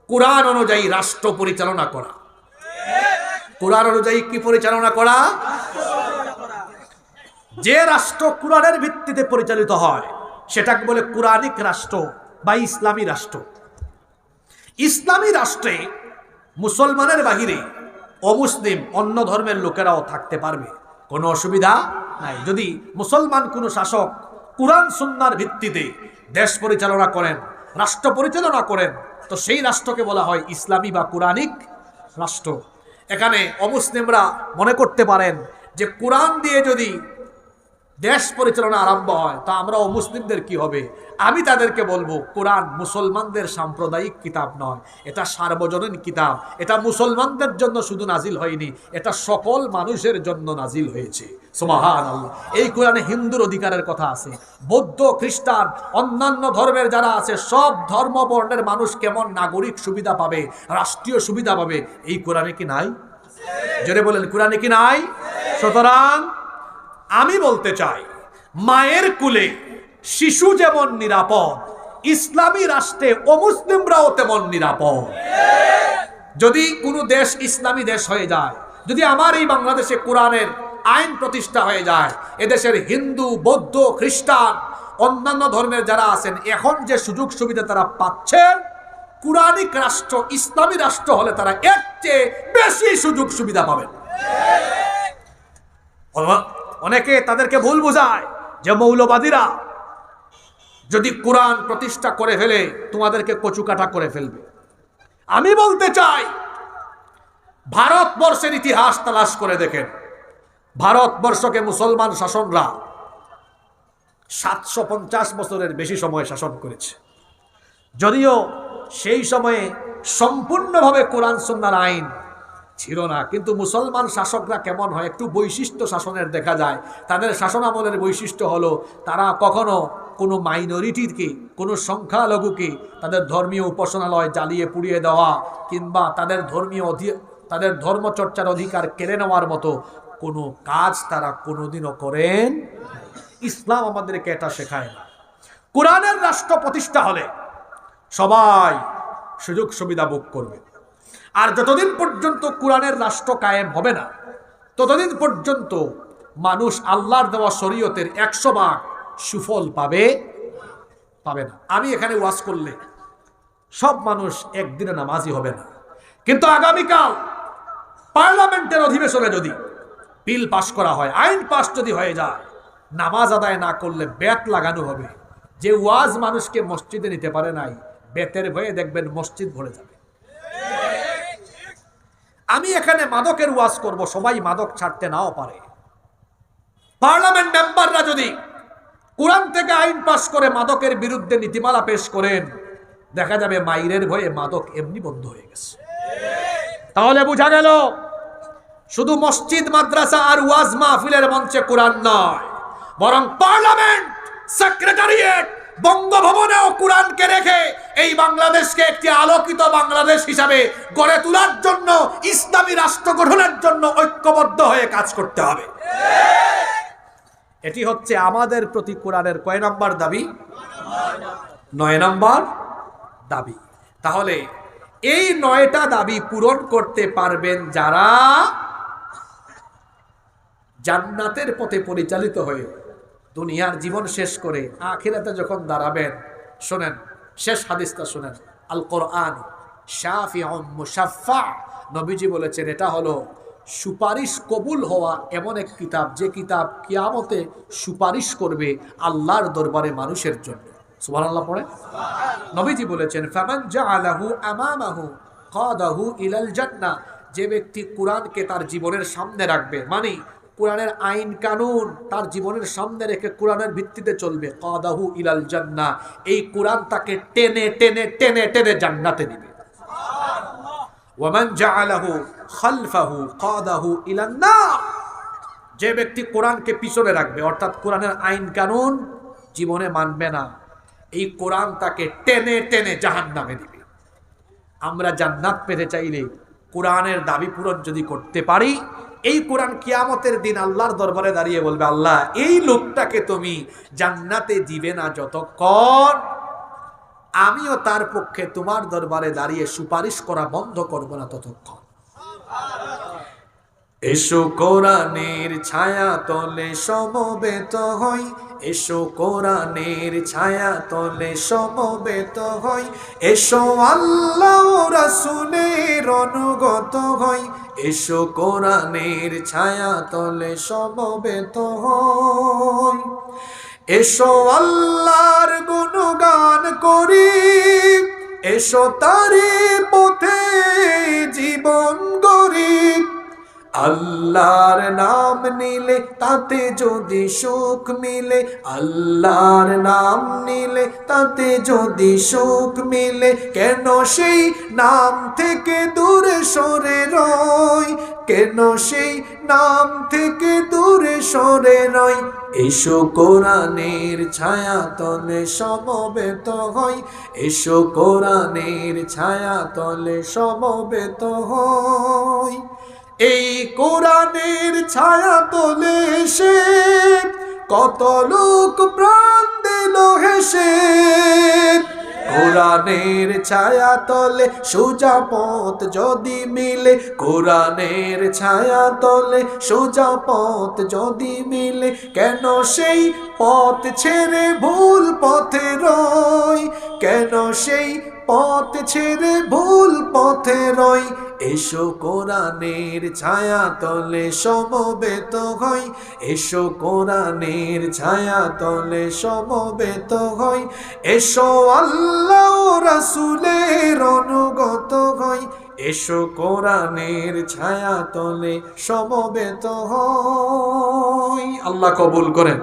কোরআন অনুযায়ী রাষ্ট্র পরিচালনা করা। কোরআন অনুযায়ী কি পরিচালনা করা? যে রাষ্ট্র কোরআনের ভিত্তিতে পরিচালিত হয় সেটাকে বলে কোরআনিক রাষ্ট্র বা ইসলামী রাষ্ট্র। ইসলামী রাষ্ট্রে মুসলমানের বাহিরে অমুসলিম অন্য ধর্মের লোকেরাও থাকতে পারবে, কোনো অসুবিধা নাই। যদি মুসলমান কোনো শাসক কোরআন সুন্নাহর ভিত্তিতে দেশ পরিচালনা করেন, রাষ্ট্র পরিচালনা করেন, তো সেই রাষ্ট্রকে বলা হয় ইসলামী বা কোরআনিক রাষ্ট্র। এখানে অমুসলিমরা মনে করতে পারেন যে কোরআন দিয়ে যদি দেশ পরিচালনা আরম্ভ হয় তা আমরা অমুসলিমদের কি হবে? আমি তাদেরকে বলবো, কোরআন মুসলমানদের সাম্প্রদায়িক কিতাব নয়, এটা সার্বজনীন কিতাব। এটা মুসলমানদের জন্য শুধু নাজিল হয়নি, এটা সকল মানুষের জন্য নাজিল হয়েছে। সুবহানাল্লাহ। এই কোরআনে হিন্দুর অধিকারের কথা আছে, বৌদ্ধ, খ্রিস্টান, অন্যান্য ধর্মের যারা আছে সব ধর্ম বর্ণের মানুষ কেমন নাগরিক সুবিধা পাবে, রাষ্ট্রীয় সুবিধা পাবে, এই কোরআনে কি নাই? জোরে বলেন, কোরআনে কি নাই? সুতরাং আমি বলতে চাই, মায়ের কুলে শিশু যেমন নিরাপদ, ইসলামী রাষ্ট্রে অমুসলিমরাও তেমন নিরাপদ। যদি কোনো দেশ ইসলামী দেশ হয়ে যায়, যদি আমার এই বাংলাদেশে কোরআনের আইন প্রতিষ্ঠা হয়ে যায়, এদেশের হিন্দু, বৌদ্ধ, খ্রিস্টান, অন্যান্য ধর্মের যারা আছেন এখন যে সুযোগ সুবিধা তারা পাচ্ছেন, কোরআনিক রাষ্ট্র ইসলামী রাষ্ট্র হলে তারা এর চেয়ে বেশি সুযোগ সুবিধা পাবেন। অনেকে তাদেরকে ভুল বোঝায় যে মৌলবাদীরা যদি কোরআন প্রতিষ্ঠা করে ফেলে তোমাদেরকে কচুকাটা করে ফেলবে। আমি বলতে চাই, ভারতবর্ষের ইতিহাস তালাশ করে দেখেন, ভারতবর্ষকে মুসলমান শাসনরা 750 বছরের বেশি সময় শাসন করেছে। যদিও সেই সময়ে সম্পূর্ণভাবে কোরআন সুন্নাহর আইন ছিল না, কিন্তু মুসলমান শাসকরা কেমন হয় একটু বৈশিষ্ট্য শাসনের দেখা যায়। তাদের শাসনামলের বৈশিষ্ট্য হলো তারা কখনো কোনো মাইনরিটিকে, কোনো সংখ্যালঘুকে তাদের ধর্মীয় উপাসনালয় জ্বালিয়ে পুড়িয়ে দেওয়া কিংবা তাদের ধর্মচর্চার অধিকার কেড়ে নেওয়ার মতো কোনো কাজ তারা কোনোদিনও করেন। ইসলাম আমাদেরকে এটা শেখায় না। কোরআনের রাষ্ট্র প্রতিষ্ঠা হলে সবাই সুযোগ সুবিধা ভোগ করবে, আর যতদিন পর্যন্ত কোরআনের রাষ্ট্র কায়েম হবে না ততদিন পর্যন্ত মানুষ আল্লাহর দেওয়া শরীয়তের 100 ভাগ সুফল পাবে না। আমি এখানে ওয়াজ করলে সব মানুষ একদিনে নামাজি হবে না, কিন্তু আগামীকাল পার্লামেন্টের অধিবেশনে যদি বিল পাশ করা হয়, আইন পাশ যদি হয়ে যায়, নামাজ আদায় না করলে বেত লাগানো হবে। যে ওয়াজ মানুষকে মসজিদে নিতে পারে নাই, বেতের ভয়ে দেখবেন মসজিদ ভরে যাবে। আমি এখানে মাদকের ওয়াজ করব, সবাই মাদক ছাড়তে নাও পারে। পার্লামেন্ট মেম্বাররা যদি কোরআন থেকে আইন পাশ করে মাদকের বিরুদ্ধে নীতিমালা পেশ করেন, দেখা যাবে মাইরের ভয়ে মাদক এমনি বন্ধ হয়ে গেছে। তাহলে বোঝা গেল শুধু মসজিদ, মাদ্রাসা আর ওয়াজ মাহফিলের মঞ্চে কোরআন নয়, বরং পার্লামেন্ট, সেক্রেটারিয়েট, বঙ্গভবনেও কোরআনকে রেখে এই বাংলাদেশকে একটি আলোকিত বাংলাদেশ হিসাবে গড়ে তোলার জন্য, ইসলামী রাষ্ট্র গঠনের জন্য ঐক্যবদ্ধ হয়ে কাজ করতে হবে। এটি হচ্ছে আমাদের প্রতি কোরআনের কয় নাম্বার দাবি? 9 নাম্বার দাবি। তাহলে এই 9টা দাবি পূরণ করতে পারবেন যারা জান্নাতের পথে পরিচালিত হয়ে দুনিয়ার জীবন শেষ করে আখিরাতে যখন দাঁড়াবেন। শোনেন, শেষ হাদিসটা শোনেন। আল কোরআন শাফিউন মুশাফফা, নবীজি বলেছেন এটা হলো সুপারিশ কবুল হওয়া এমন এক কিতাব, যে কিতাব কিয়ামতে সুপারিশ করবে আল্লাহর দরবারে মানুষের জন্য। সুবহানাল্লাহ পড়ে। নবীজি বলেছেন ফামান জাআলাহু আমামাহু কাদাহু ইলাল জান্নাহ, যে ব্যক্তি কোরআনকে তার জীবনের সামনে রাখবে, মানে কোরআনের আইন কানুন তার জীবনের সামনে রেখে কোরআনের ভিত্তিতে চলবে, কাদাহু ইলাল জান্নাহ, এই কোরআন তাকে টেনে টেনে টেনে টেনে জান্নাতে দিবে। ওয়ামান জাআলাহু খালফাহু কাদাহু ইলান নার, যে ব্যক্তি কোরআনকে পিছনে রাখবে, অর্থাৎ কোরআনের আইন কানুন জীবনে মানবে না, এই কোরআন তাকে টেনে টেনে জাহান্নামে দিবে। আমরা জান্নাত পেতে চাইলে কোরআনের দাবি পূরণ যদি করতে পারি, এই কোরআন কিয়ামতের দিন আল্লাহর দরবারে দাঁড়িয়ে বলবে, আল্লাহ এই লোকটাকে তুমি জান্নাতে দিবে না যতক্ষণ আমিও তার পক্ষে তোমার দরবারে দাঁড়িয়ে সুপারিশ করা বন্ধ করব না ততক্ষণ। এসো কোরআনের ছায়া তলে সমবেত হই, এসো কোরআনের ছায়া তলে সমবেত হই, এসো আল্লাহ রাসূলের অনুগত হই, এসো কোরআনের ছায়া তলে সমবেত হই, এসো আল্লাহর গুণগান করি, এসো তারি পথে জীবন গড়ি, আল্লাহর নাম নিলে তাতে যদি সুখ মিলে, আল্লাহর নাম নিলে তাতে যদি সুখ মিলে, কেন সেই নাম থেকে দূরে সরে রই, কেন সেই নাম থেকে দূরে সরে রই, এসো কোরআনের ছায়া তলে সমবেত হই, এসো কোরআনের ছায়া তলে সমবেত হই। এই কোরআনের ছায়া তলে এসে কত লোক প্রাণ দিল হেসে, কোরআনের ছায়া তলে সোজা পথ যদি মিলে, কোরআনের ছায়া তলে সোজা পথ যদি মিলে, কেন সেই পথ ছেড়ে ভুল পথে রই, কেন সেই পথ ছেড়ে ভুল পথে রই, এসো কোরআনের ছায়া তলে সমবেত হই, এসো কোরআনের ছায়া তলে সমবেত হই, এসো আল্লাহ রাসূলের অনুগত হই, এসো কোরআনের ছায়া তলে সমবেত হই। আল্লাহ কবুল করেন।